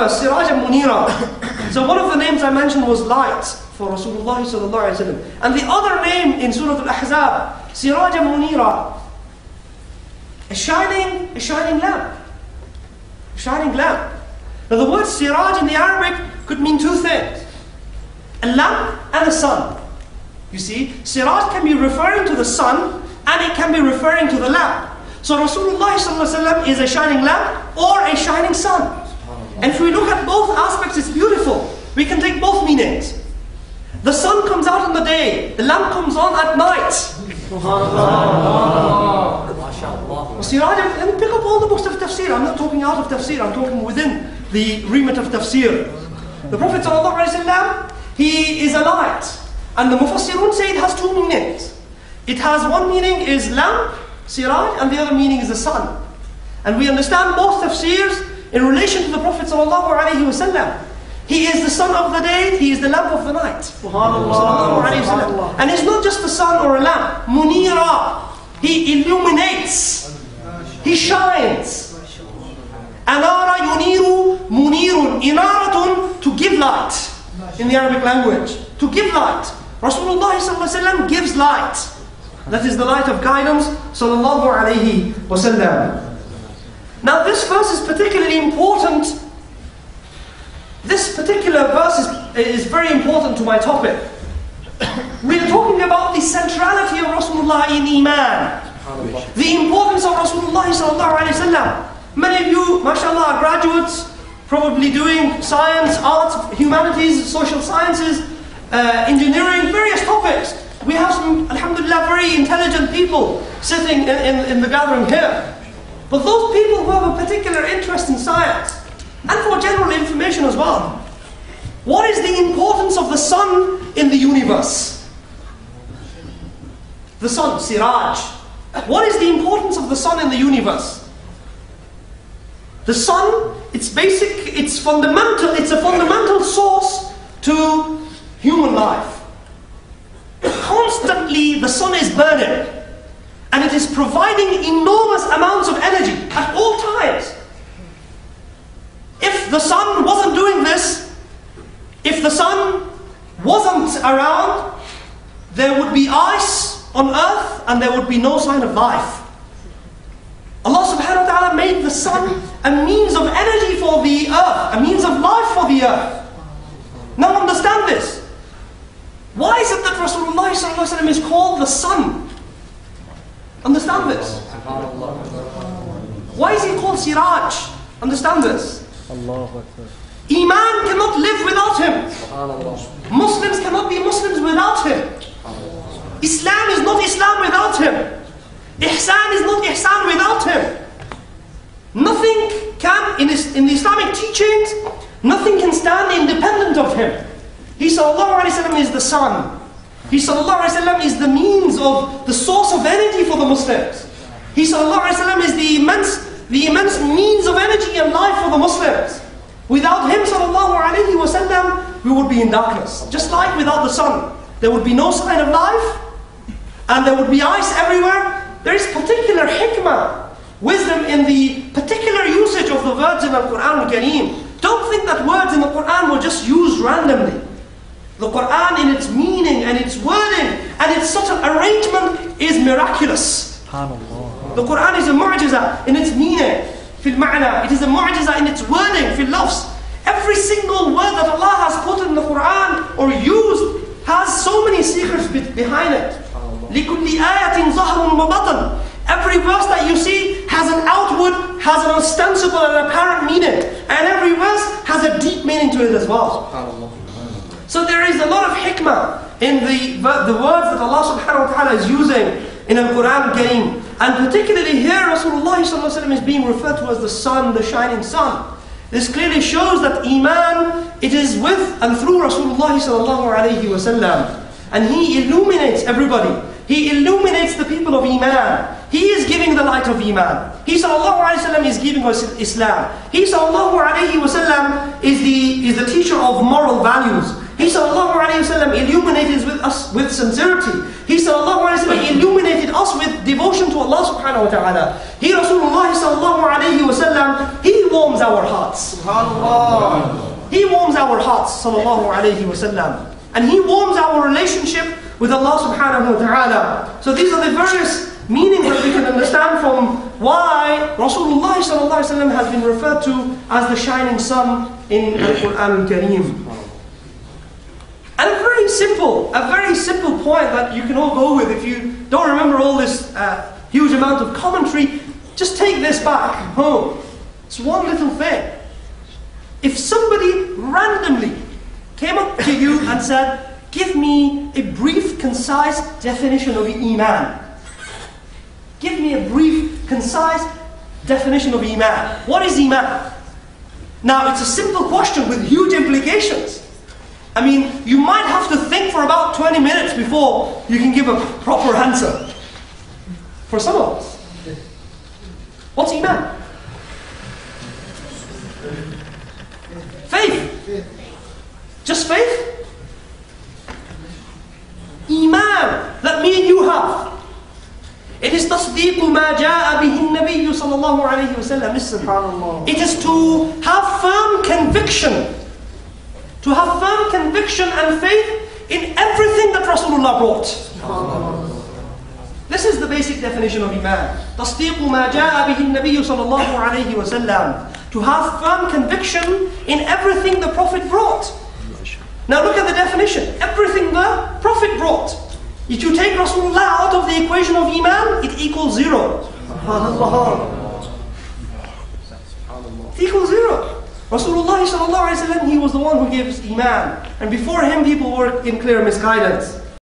verse, Sirajan Munira. So one of the names I mentioned was light for Rasulullah sallallahu alaihi wasallam. And the other name in Surah Al-Ahzab, Sirajan Munira, a shining lamp. A shining lamp. Now the word Siraj in the Arabic could mean two things. A lamp and a sun. You see, Siraj can be referring to the sun and it can be referring to the lamp. So Rasulullah ﷺ is a shining lamp or a shining sun. And if we look at both aspects, it's beautiful. We can take both meanings. The sun comes out in the day, the lamp comes on at night. And pick up all the books of tafsir. I'm not talking out of tafsir, I'm talking within the remit of tafsir. The Prophet ﷺ, he is a light. And the Mufassirun say it has two meanings. It has one meaning is lamp, siraj, and the other meaning is the sun. And we understand both tafsirs in relation to the Prophet ﷺ. He is the sun of the day, he is the lamp of the night. Subhanallah. And it's not just the sun or a lamp. Munira. He illuminates. He shines. Anara yuniru munirun. Inaratun, to give light. In the Arabic language. To give light. Rasulullah ﷺ gives light. That is the light of guidance. Sallallahu alayhi wasallam. Now this verse is particularly important. This particular verse is very important to my topic. We are talking about the centrality of Rasulullah in Iman. The importance of Rasulullah sallallahu alayhi wasallam. Many of you, mashallah, are graduates, probably doing science, arts, humanities, social sciences, engineering, various topics. We have some, alhamdulillah, very intelligent people sitting in the gathering here. But those people who have a particular interest in science, and for general information as well, what is the importance of the sun in the universe? The sun, Siraj. What is the importance of the sun in the universe? The sun, it's basic, it's fundamental, it's a fundamental source to human life. Constantly the sun is burning and it is providing enormous amounts of energy at all times. If the sun wasn't doing this, if the sun wasn't around, there would be ice on earth and there would be no sign of life. Allah subhanahu wa ta'ala made the sun a means of energy for the earth, a means of life for the earth. Now understand this. Why is it that Rasulullah sallallahu alaihi wasallam is called the sun? Understand this. Why is he called Siraj? Understand this. Iman cannot live without him. Muslims cannot be Muslims without him. Islam is not Islam without him. Ihsan is not Ihsan without him. Nothing can, in the Islamic teachings, nothing can stand independent of him. He sallallahu alayhi wa sallam is the sun. He sallallahu alayhi wa sallam is the means of, the source of energy for the Muslims. He sallallahu alayhi wa sallam is the immense means of energy and life for the Muslims. Without him sallallahu alayhi wa sallam, we would be in darkness. Just like without the sun, there would be no sign of life, and there would be ice everywhere. There is particular hikmah, wisdom in the particular usage of the words in the Quran al-Kareem. Don't think that words in the Quran were just used randomly. The Quran in its meaning and its wording and its such an arrangement is miraculous. The Quran is a mu'jiza in its meaning, fil ma'na. It is a mu'jiza in its wording, fil lafz. Every single word that Allah has put in the Quran or used has so many secrets behind it. لِكُلِّ آيَةٍ ظَهْرٌ وَبَطَنٌ. Every verse that you see has an outward, has an ostensible and apparent meaning. And every verse has a deep meaning to it as well. So there is a lot of hikmah in the words that Allah subhanahu wa ta'ala is using in the Quran Kareem. And particularly here, Rasulullah sallallahu alaihi wasallam is being referred to as the sun, the shining sun. This clearly shows that Iman, it is with and through Rasulullah sallallahu alaihi wasallam. And he illuminates everybody. He illuminates the people of Iman. He is giving the light of Iman. He sallallahu alayhi wa sallam is giving us Islam. He sallallahu alayhi wa sallam is the teacher of moral values. He sallallahu alayhi wasallam illuminated us with sincerity. He sallallahu alayhi wasallam illuminated us with devotion to Allah subhanahu wa ta'ala. He Rasulullah sallallahu alayhi wasallam, he warms our hearts. SubhanAllah. He warms our hearts sallallahu alayhi wasallam. And he warms our relationship with Allah subhanahu wa ta'ala. So these are the various meanings that we can understand from why Rasulullah sallallahu alayhi wasallam has been referred to as the shining sun in Al-Quran al-Kareem. And a very simple point that you can all go with if you don't remember all this huge amount of commentary, just take this back home. It's one little thing. If somebody randomly came up to you and said, give me a brief, concise definition of Iman. Give me a brief, concise definition of Iman. What is Iman? Now, it's a simple question with huge implications. I mean, you might have to think for about 20 minutes before you can give a proper answer. For some of us. What's Iman? Faith. Just faith? Iman that me and you have. It is تصديق ما جاء به النبي صلى الله عليه وسلم. Listen. It is to have firm conviction. To have firm conviction and faith in everything that Rasulullah brought. This is the basic definition of Iman. تصديق ما جاء به النبي صلى الله عليه وسلم. To have firm conviction in everything the Prophet brought. Now look at the definition. Everything the Prophet brought. If you take Rasulullah out of the equation of Iman, it equals zero. It equals zero. Rasulullah sallallahu alaihi wasallam, he was the one who gives Iman. And before him, people were in clear misguidance.